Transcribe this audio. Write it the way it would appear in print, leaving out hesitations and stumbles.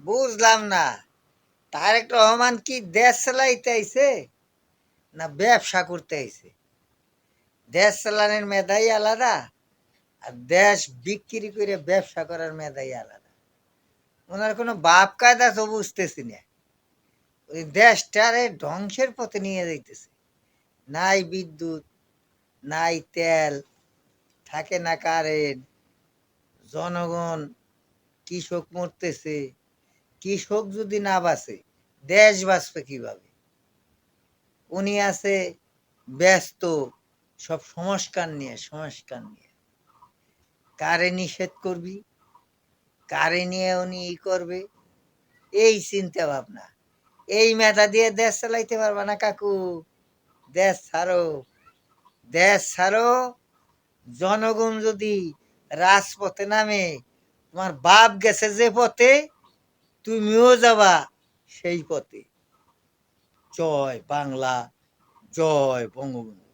বুঝলাম না, তারেক রহমান কি দেশ চালাইতে আইছে না ব্যবসা করতে আইছে? দেশ চালানোর মেধাই আলাদা, আর দেশ বিক্রি করে ব্যবসা করার মেধাই আলাদা। ওনার কোনো বাপ কায়দা তো বুঝতেছি না। ওই দেশটারে ধ্বংসের পথে নিয়ে যাইতেছে। নাই বিদ্যুৎ, নাই তেল, থাকে না কারেন্ট, জনগণ, কৃষক মরতেছে। কৃষক যদি না বাঁচে, দেশ বাঁচবে কিভাবে? উনি আছে ব্যস্ত সব সংস্কার নিয়ে। কারে নিষেধ করবি, কারে নিয়ে উনি ই করবে, এই চিন্তা ভাবনা। এই মেধা দিয়ে দেশ চালাইতে পারবা না কাকু। দেশ ছাড়ো, দেশ ছাড়ো। জনগণ যদি রাজপথে নামে, তোমার বাপ গেছে যে পথে, তুমিও যাবা সেই পথে। জয় বাংলা, জয় বঙ্গবন্ধু।